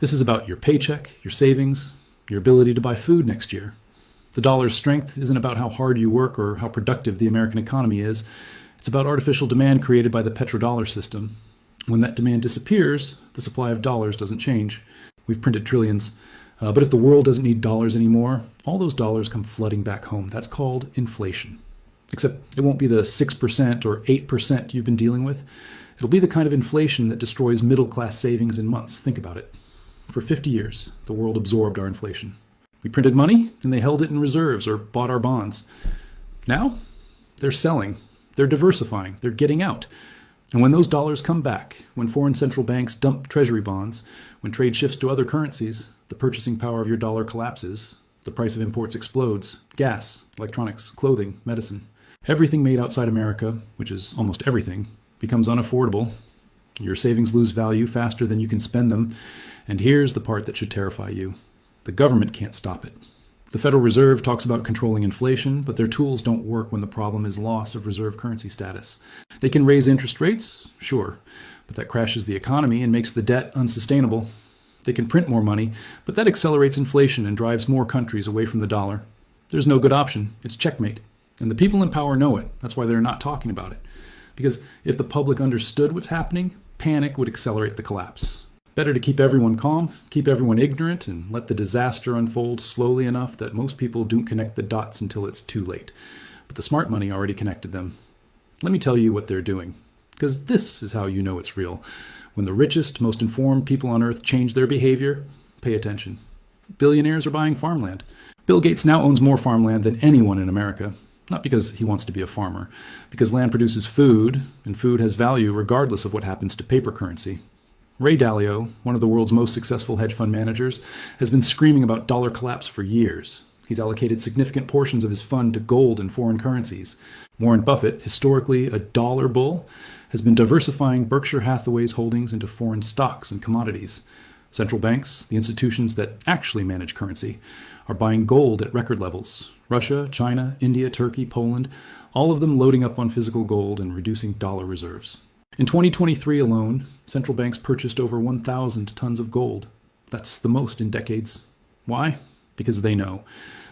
This is about your paycheck, your savings, your ability to buy food next year. The dollar's strength isn't about how hard you work or how productive the American economy is. It's about artificial demand created by the petrodollar system. When that demand disappears, the supply of dollars doesn't change. We've printed trillions. But if the world doesn't need dollars anymore, all those dollars come flooding back home. That's called inflation. Except it won't be the 6% or 8% you've been dealing with. It'll be the kind of inflation that destroys middle-class savings in months. Think about it. For 50 years, the world absorbed our inflation. We printed money, and they held it in reserves or bought our bonds. Now, they're selling. They're diversifying. They're getting out. And when those dollars come back, when foreign central banks dump treasury bonds, when trade shifts to other currencies, the purchasing power of your dollar collapses. The price of imports explodes. Gas, electronics, clothing, medicine. Everything made outside America, which is almost everything, becomes unaffordable. Your savings lose value faster than you can spend them. And here's the part that should terrify you. The government can't stop it. The Federal Reserve talks about controlling inflation, but their tools don't work when the problem is loss of reserve currency status. They can raise interest rates, sure, but that crashes the economy and makes the debt unsustainable. They can print more money, but that accelerates inflation and drives more countries away from the dollar. There's no good option. It's checkmate. And the people in power know it. That's why they're not talking about it. Because if the public understood what's happening, panic would accelerate the collapse. Better to keep everyone calm, keep everyone ignorant, and let the disaster unfold slowly enough that most people don't connect the dots until it's too late. But the smart money already connected them. Let me tell you what they're doing. Because this is how you know it's real. When the richest, most informed people on Earth change their behavior, pay attention. Billionaires are buying farmland. Bill Gates now owns more farmland than anyone in America. Not because he wants to be a farmer, because land produces food, and food has value regardless of what happens to paper currency. Ray Dalio, one of the world's most successful hedge fund managers, has been screaming about dollar collapse for years. He's allocated significant portions of his fund to gold and foreign currencies. Warren Buffett, historically a dollar bull, has been diversifying Berkshire Hathaway's holdings into foreign stocks and commodities. Central banks, the institutions that actually manage currency, are buying gold at record levels. Russia, China, India, Turkey, Poland, all of them loading up on physical gold and reducing dollar reserves. In 2023 alone, central banks purchased over 1,000 tons of gold. That's the most in decades. Why? Because they know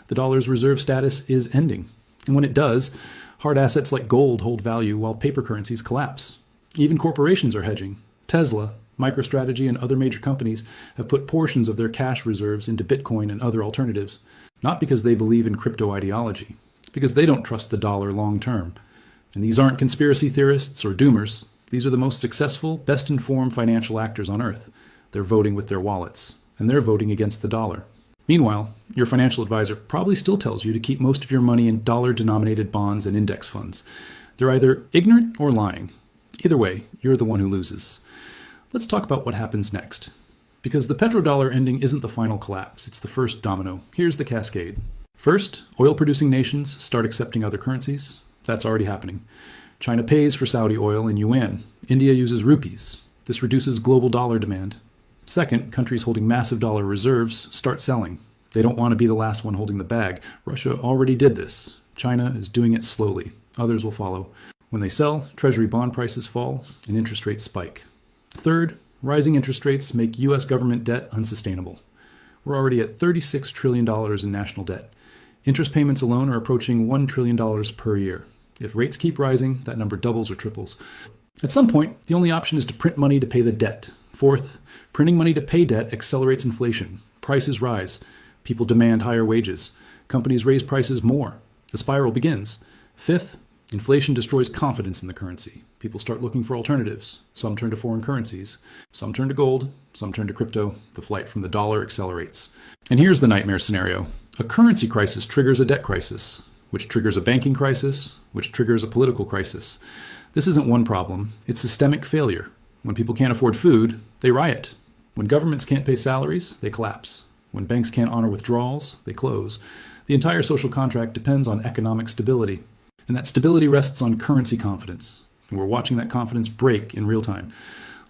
the dollar's reserve status is ending. And when it does, hard assets like gold hold value while paper currencies collapse. Even corporations are hedging. Tesla, MicroStrategy, and other major companies have put portions of their cash reserves into Bitcoin and other alternatives, not because they believe in crypto ideology, because they don't trust the dollar long term. And these aren't conspiracy theorists or doomers. These are the most successful, best-informed financial actors on Earth. They're voting with their wallets, and they're voting against the dollar. Meanwhile, your financial advisor probably still tells you to keep most of your money in dollar-denominated bonds and index funds. They're either ignorant or lying. Either way, you're the one who loses. Let's talk about what happens next. Because the petrodollar ending isn't the final collapse, it's the first domino. Here's the cascade. First, oil-producing nations start accepting other currencies. That's already happening. China pays for Saudi oil in yuan. India uses rupees. This reduces global dollar demand. Second, countries holding massive dollar reserves start selling. They don't want to be the last one holding the bag. Russia already did this. China is doing it slowly. Others will follow. When they sell, treasury bond prices fall and interest rates spike. Third, rising interest rates make U.S. government debt unsustainable. We're already at $36 trillion in national debt. Interest payments alone are approaching $1 trillion per year. If rates keep rising, that number doubles or triples. At some point, the only option is to print money to pay the debt. Fourth, printing money to pay debt accelerates inflation. Prices rise. People demand higher wages. Companies raise prices more. The spiral begins. Fifth, inflation destroys confidence in the currency. People start looking for alternatives. Some turn to foreign currencies. Some turn to gold. Some turn to crypto. The flight from the dollar accelerates. And here's the nightmare scenario. A currency crisis triggers a debt crisis, which triggers a banking crisis, which triggers a political crisis. This isn't one problem. It's systemic failure. When people can't afford food, they riot. When governments can't pay salaries, they collapse. When banks can't honor withdrawals, they close. The entire social contract depends on economic stability. And that stability rests on currency confidence. And we're watching that confidence break in real time.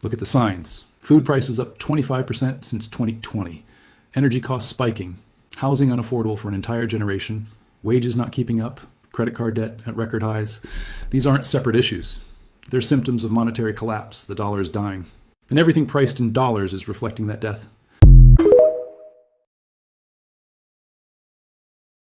Look at the signs. Food prices up 25% since 2020. Energy costs spiking. Housing unaffordable for an entire generation. Wages not keeping up. Credit card debt at record highs. These aren't separate issues. They're symptoms of monetary collapse. The dollar is dying. And everything priced in dollars is reflecting that death.